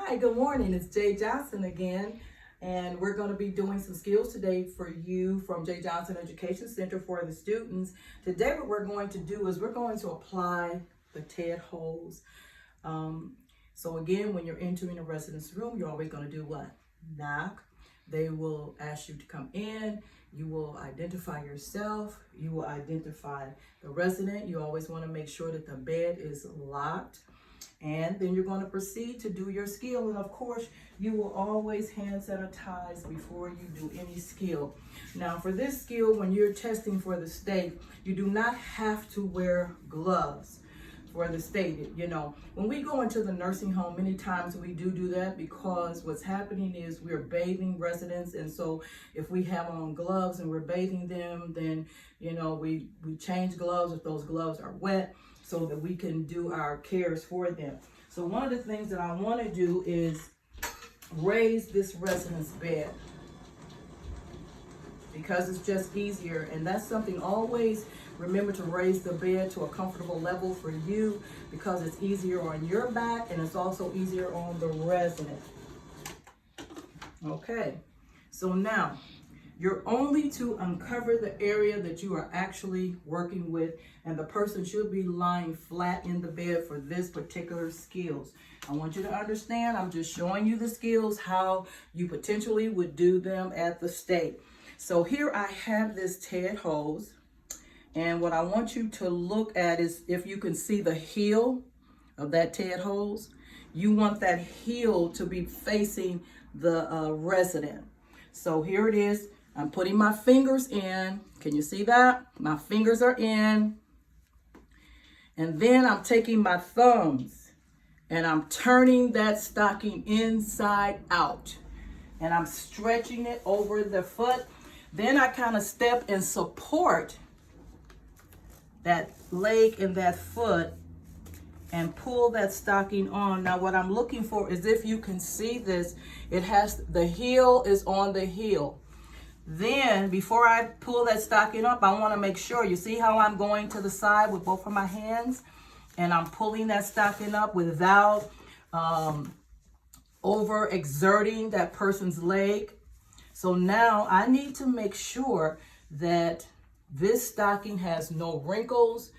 Hi, good morning. It's Jay Johnson again, and we're going to be doing some skills today for you from Jay Johnson Education Center for the students. Today what we're going to do is we're going to apply the TED Holds. So again, when you're entering a residence room, you're always going to do what? Knock. They will ask you to come in. You will identify yourself. You will identify the resident. You always want to make sure that the bed is locked. And then you're going to proceed to do your skill. And of course, you will always hand sanitize before you do any skill. Now, for this skill, when you're testing for the state, you do not have to wear gloves for the state. You know, when we go into the nursing home, many times we do that because what's happening is we're bathing residents. And so if we have on gloves and we're bathing them, then, you know, we change gloves if those gloves are wet, so that we can do our cares for them. So one of the things that I want to do is raise this resident's bed because it's just easier. And that's something, always remember to raise the bed to a comfortable level for you because it's easier on your back and it's also easier on the resident. Okay, so now you're only to uncover the area that you are actually working with, and the person should be lying flat in the bed for this particular skills. I want you to understand, I'm just showing you the skills, how you potentially would do them at the state. So here I have this TED hose, and what I want you to look at is if you can see the heel of that TED hose. You want that heel to be facing the resident. So here it is. I'm putting my fingers in. Can you see that? My fingers are in. And then I'm taking my thumbs and I'm turning that stocking inside out. And I'm stretching it over the foot. Then I kind of step and support that leg and that foot and pull that stocking on. Now what I'm looking for is, if you can see this, it has, the heel is on the heel. Then before I pull that stocking up, I want to make sure, you see how I'm going to the side with both of my hands and I'm pulling that stocking up without over exerting that person's leg. So now I need to make sure that this stocking has no wrinkles,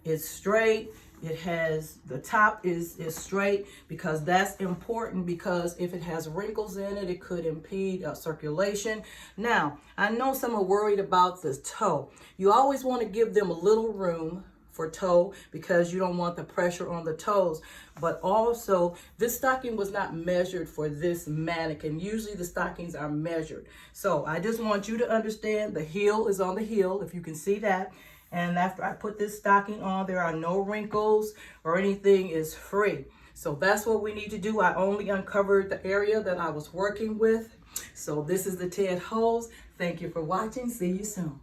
it's straight. It has, the top is straight, because that's important, because if it has wrinkles in it, it could impede circulation. Now, I know some are worried about the toe. You always want to give them a little room for toe because you don't want the pressure on the toes. But also, this stocking was not measured for this mannequin. Usually the stockings are measured. So I just want you to understand the heel is on the heel, if you can see that. And after I put this stocking on, there are no wrinkles or anything, is free. So that's what we need to do. I only uncovered the area that I was working with. So this is the TED Hose. Thank you for watching. See you soon.